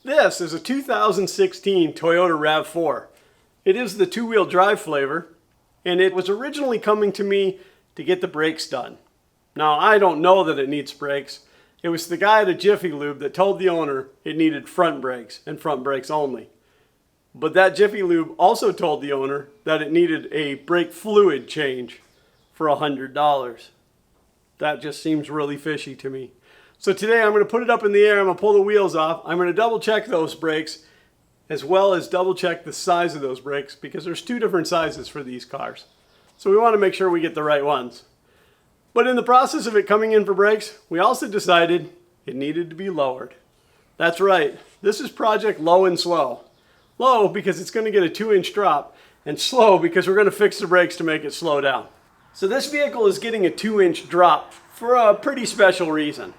This is a 2016 Toyota RAV4. It is the two-wheel drive flavor, and it was originally coming to me to get the brakes done. Now, I don't know that it needs brakes. It was the guy at Jiffy Lube that told the owner it needed front brakes and front brakes only. But that Jiffy Lube also told the owner that it needed a brake fluid change for $100. That just seems really fishy to me. So today I'm going to put it up in the air, I'm going to pull the wheels off, I'm going to double check those brakes as well as double check the size of those brakes because there's two different sizes for these cars. So we want to make sure we get the right ones. But in the process of it coming in for brakes, we also decided it needed to be lowered. That's right, this is Project Low and Slow. Low because it's going to get a 2-inch drop, and slow because we're going to fix the brakes to make it slow down. So this vehicle is getting a 2-inch drop for a pretty special reason.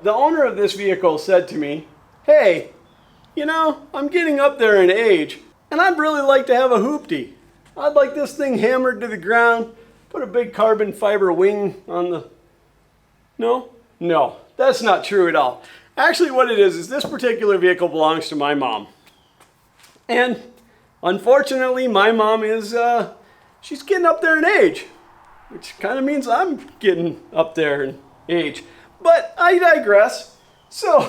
The owner of this vehicle said to me, hey, you know, I'm getting up there in age and I'd really like to have a hoopty. I'd like this thing hammered to the ground, put a big carbon fiber wing on the... No, that's not true at all. Actually what it is this particular vehicle belongs to my mom. And unfortunately my mom is, she's getting up there in age, which kind of means I'm getting up there in age. But I digress. So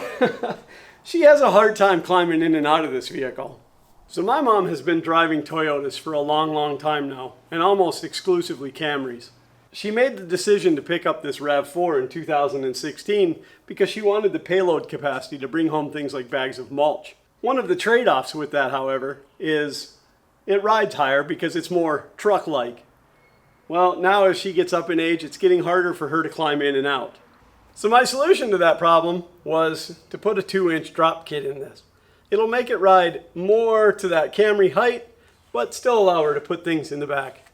she has a hard time climbing in and out of this vehicle. So my mom has been driving Toyotas for a long time now, and almost exclusively Camrys. She made the decision to pick up this RAV4 in 2016 because she wanted the payload capacity to bring home things like bags of mulch. One of the trade-offs with that, however, is it rides higher because it's more truck-like. Well, now as she gets up in age, it's getting harder for her to climb in and out. So my solution to that problem was to put a 2-inch drop kit in this. It'll make it ride more to that Camry height, but still allow her to put things in the back.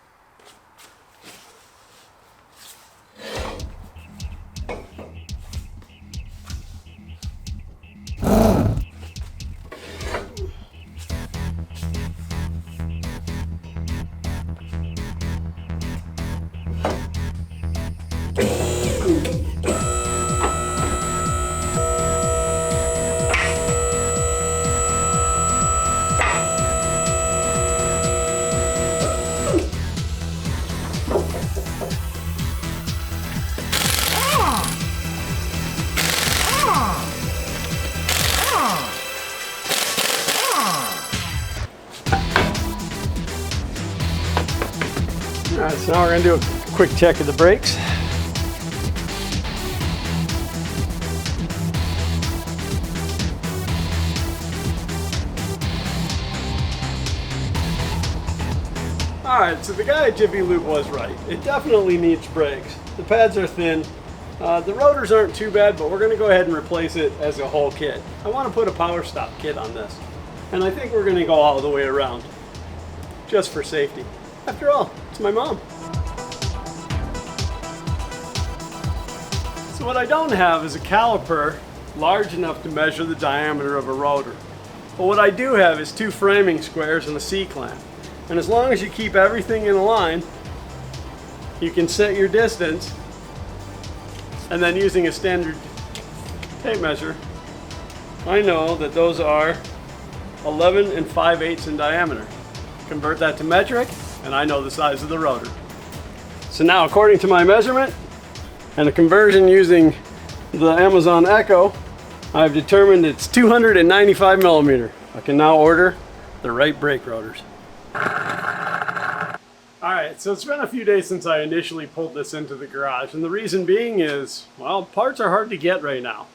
All right, so now we're going to do a quick check of the brakes. All right, so the guy at Jiffy Lube was right. It definitely needs brakes. The pads are thin. The rotors aren't too bad, but we're going to go ahead and replace it as a whole kit. I want to put a PowerStop kit on this, and I think we're going to go all the way around, just for safety. After all, it's my mom. So what I don't have is a caliper large enough to measure the diameter of a rotor. But what I do have is 2 framing squares and a C-clamp. And as long as you keep everything in a line, you can set your distance, and then using a standard tape measure, I know that those are 11 5/8 in diameter. Convert that to metric, and I know the size of the rotor. So now, according to my measurement and a conversion using the Amazon Echo, I've determined it's 295 millimeter. I can now order the right brake rotors. Alright, so it's been a few days since I initially pulled this into the garage, and the reason being is, well, parts are hard to get right now.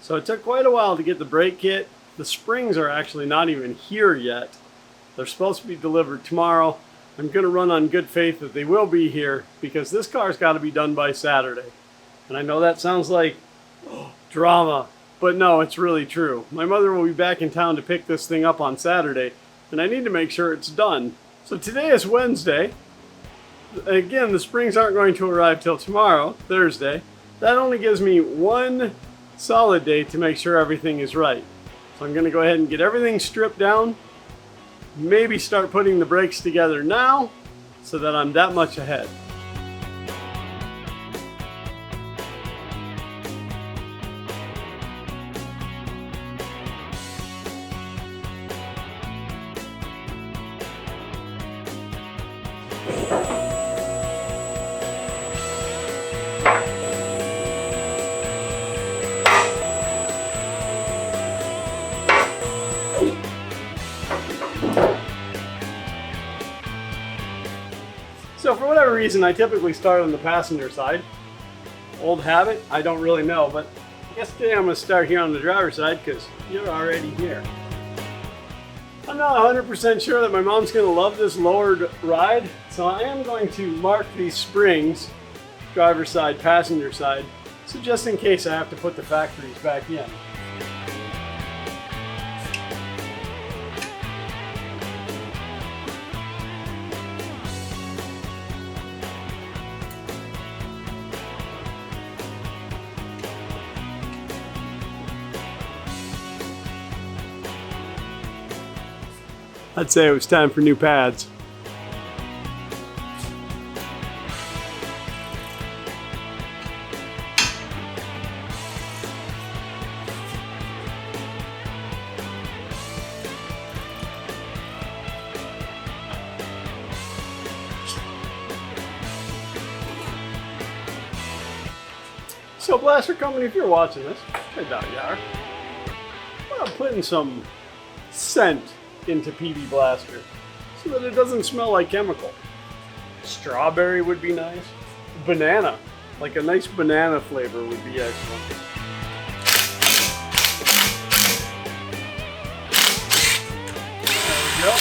So it took quite a while to get the brake kit. The springs are actually not even here yet. They're supposed to be delivered tomorrow. I'm going to run on good faith that they will be here because this car's got to be done by Saturday. And I know that sounds like drama, but no, it's really true. My mother will be back in town to pick this thing up on Saturday, and I need to make sure it's done. So today is Wednesday. Again, the springs aren't going to arrive till tomorrow, Thursday. That only gives me one solid day to make sure everything is right. So I'm going to go ahead and get everything stripped down, maybe start putting the brakes together now so that I'm that much ahead. reason, I typically start on the passenger side. Old habit, I don't really know, but I guess today I'm going to start here on the driver's side because you're already here. I'm not 100% sure that my mom's going to love this lowered ride, so I am going to mark these springs, driver's side, passenger side, so just in case I have to put the factories back in. I'd say it was time for new pads. So Blaster Company, if you're watching this, I doubt you are. I'm putting some scent into PD Blaster so that it doesn't smell like chemical. Strawberry would be nice. Banana, like a nice banana flavor would be excellent. There we go.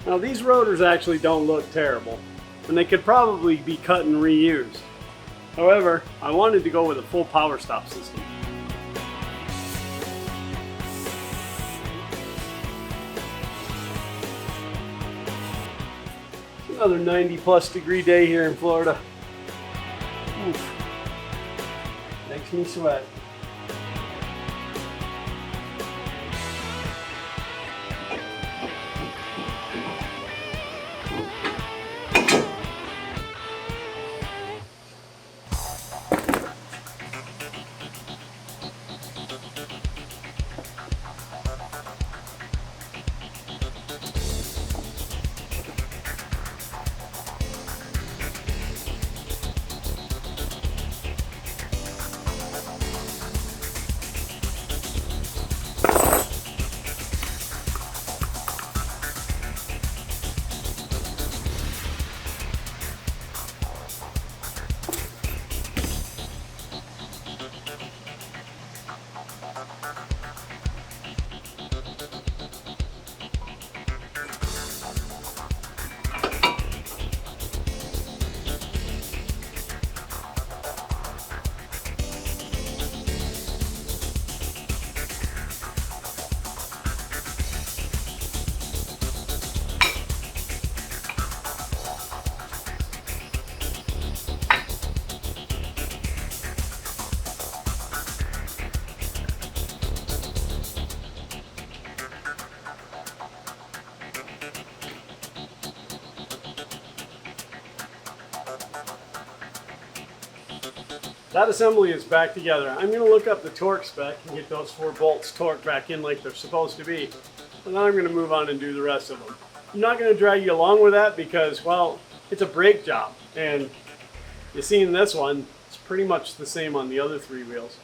Now these rotors actually don't look terrible, and they could probably be cut and reused. However, I wanted to go with a full PowerStop system. It's another 90+ degree day here in Florida. Oof. Makes me sweat. That assembly is back together. I'm going to look up the torque spec and get those 4 bolts torqued back in like they're supposed to be. And then I'm going to move on and do the rest of them. I'm not going to drag you along with that because, well, it's a brake job. And you see in this one, it's pretty much the same on the other 3 wheels.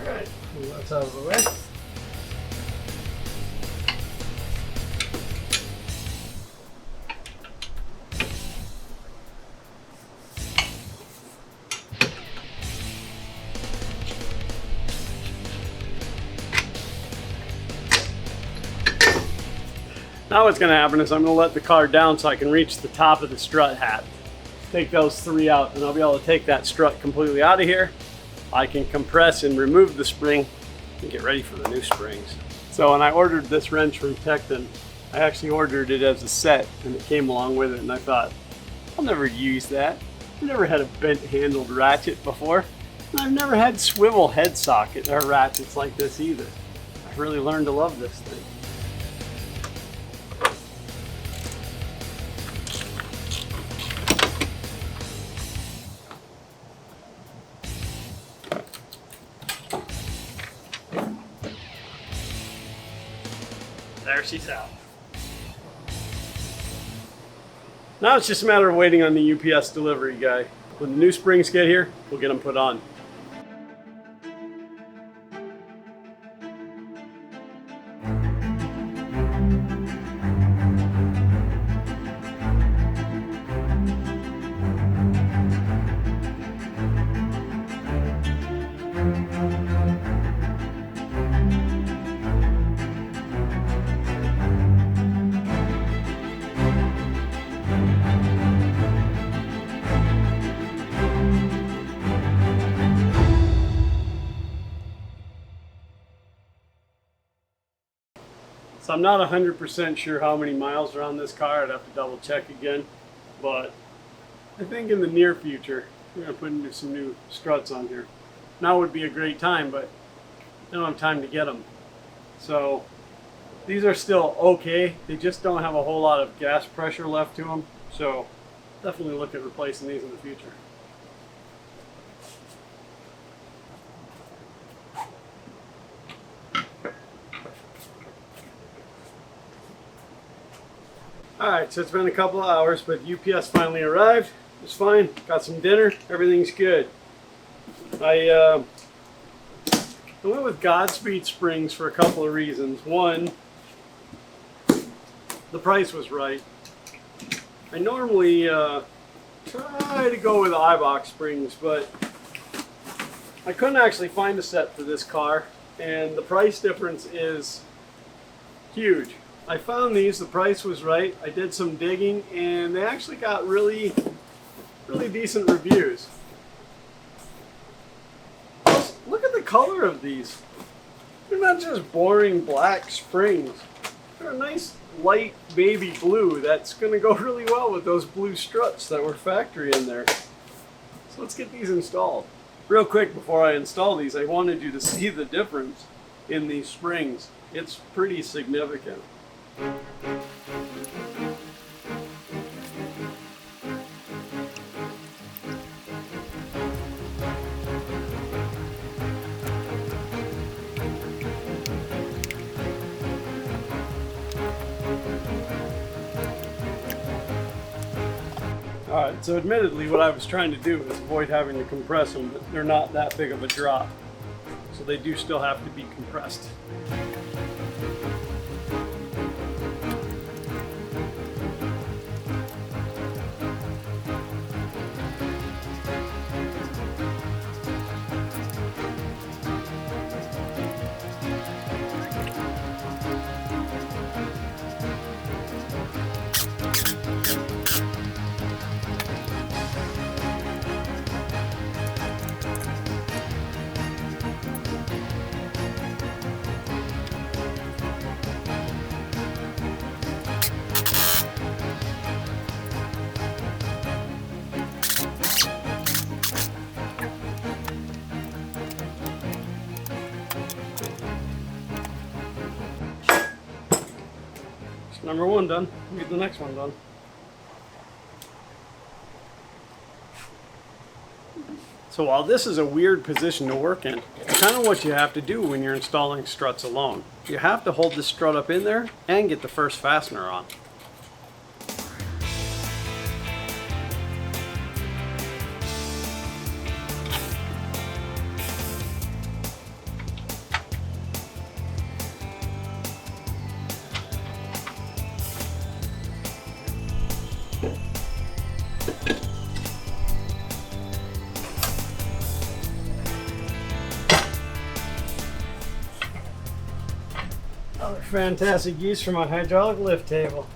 Alright, that's out of the way. Now what's going to happen is I'm going to let the car down so I can reach the top of the strut hat. Take those 3 out and I'll be able to take that strut completely out of here. I can compress and remove the spring and get ready for the new springs. So when I ordered this wrench from Tecton, I actually ordered it as a set and it came along with it, and I thought, I'll never use that. I've never had a bent handled ratchet before, and I've never had swivel head socket or ratchets like this either. I've really learned to love this thing. there she's out. Now it's just a matter of waiting on the UPS delivery guy. When the new springs get here, we'll get them put on. So I'm not 100% sure how many miles are on this car. I'd have to double check again. But I think in the near future, we're going to put into some new struts on here. Now would be a great time, but I don't have time to get them. So these are still okay. They just don't have a whole lot of gas pressure left to them. So definitely look at replacing these in the future. Alright, so it's been a couple of hours, but UPS finally arrived. It's fine. Got some dinner. Everything's good. I went with Godspeed springs for a couple of reasons. One, the price was right. I normally try to go with iBox springs, but I couldn't actually find a set for this car, and the price difference is huge. I found these, the price was right. I did some digging and they actually got really decent reviews. Plus, look at the color of these. They're not just boring black springs. They're a nice light baby blue that's going to go really well with those blue struts that were factory in there. So let's get these installed. Real quick before I install these, I wanted you to see the difference in these springs. It's pretty significant. Alright, so admittedly what I was trying to do is avoid having to compress them, but they're not that big of a drop. So they do still have to be compressed. Number one done. Get the next one done. So while this is a weird position to work in, it's kind of what you have to do when you're installing struts alone. You have to hold the strut up in there and get the first fastener on. Another fantastic use for my hydraulic lift table.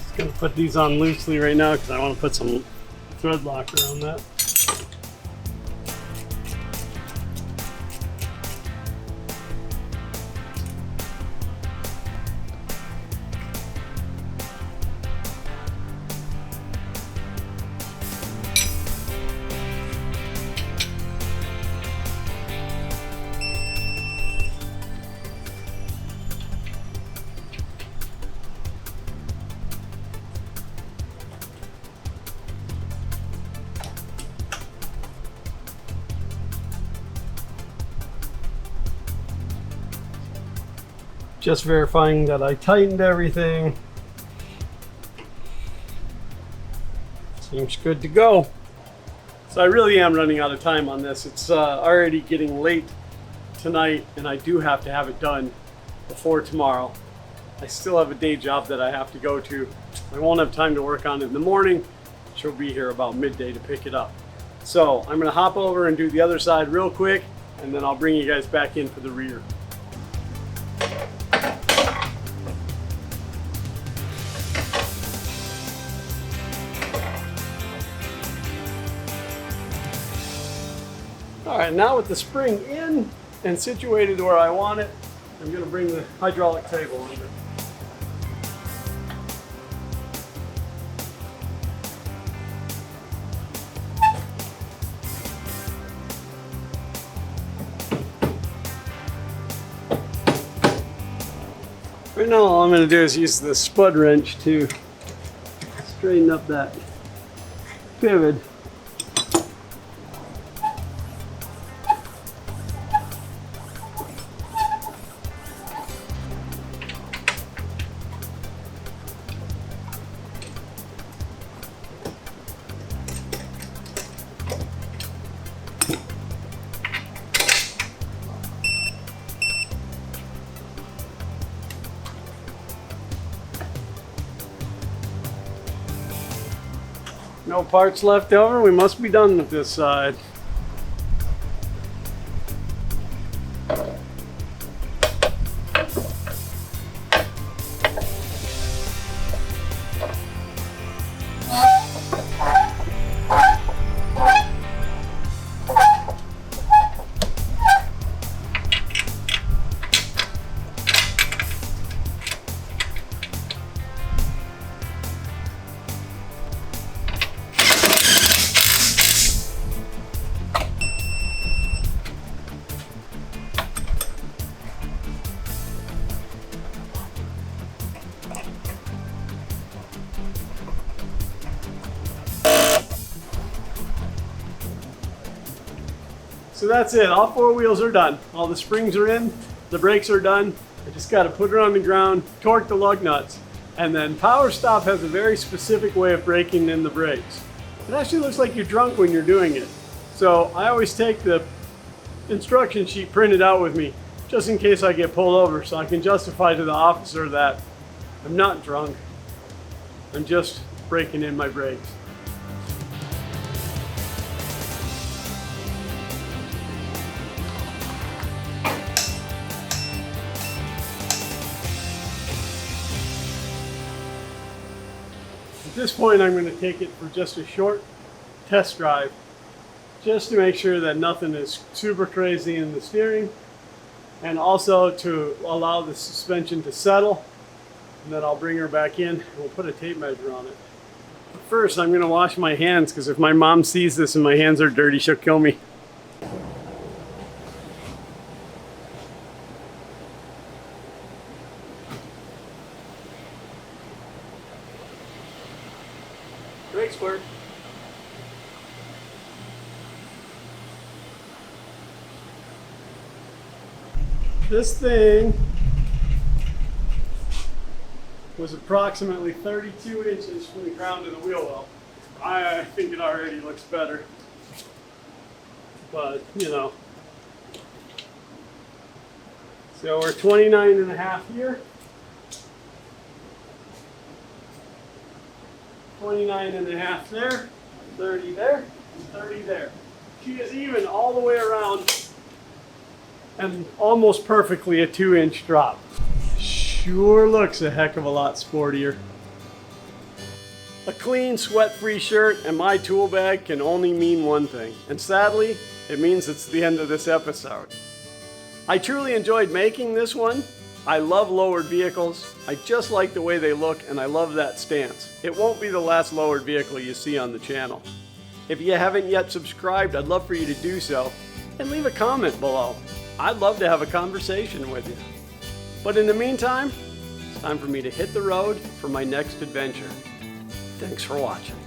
Just gonna put these on loosely right now because I want to put some thread lock around that. Just verifying that I tightened everything. Seems good to go. So I really am running out of time on this. It's already getting late tonight and I do have to have it done before tomorrow. I still have a day job that I have to go to. I won't have time to work on it in the morning. She'll be here about midday to pick it up. So I'm gonna hop over and do the other side real quick and then I'll bring you guys back in for the rear. All right, now with the spring in and situated where I want it, I'm gonna bring the hydraulic table under. Right now, all I'm going to do is use the spud wrench to straighten up that pivot. No parts left over, we must be done with this side. So that's it, all four wheels are done. All the springs are in, the brakes are done. I just gotta put it on the ground, torque the lug nuts, and then PowerStop has a very specific way of braking in the brakes. It actually looks like you're drunk when you're doing it. So I always take the instruction sheet printed out with me, just in case I get pulled over, so I can justify to the officer that I'm not drunk, I'm just braking in my brakes. At this point, I'm going to take it for just a short test drive, just to make sure that nothing is super crazy in the steering, and also to allow the suspension to settle. And then I'll bring her back in and we'll put a tape measure on it. But first, I'm going to wash my hands, because if my mom sees this and my hands are dirty, she'll kill me. Brakes work. This thing was approximately 32 inches from the ground to the wheel well. I think it already looks better, but you know. So we're 29 and a half here. 29 and a half there, 30 there, 30 there. She is even all the way around and almost perfectly a 2-inch drop. Sure looks a heck of a lot sportier. A clean, sweat-free shirt and my tool bag can only mean one thing, and sadly, it means it's the end of this episode. I truly enjoyed making this one. I love lowered vehicles. I just like the way they look and I love that stance. It won't be the last lowered vehicle you see on the channel. If you haven't yet subscribed, I'd love for you to do so and leave a comment below. I'd love to have a conversation with you. But in the meantime, it's time for me to hit the road for my next adventure. Thanks for watching.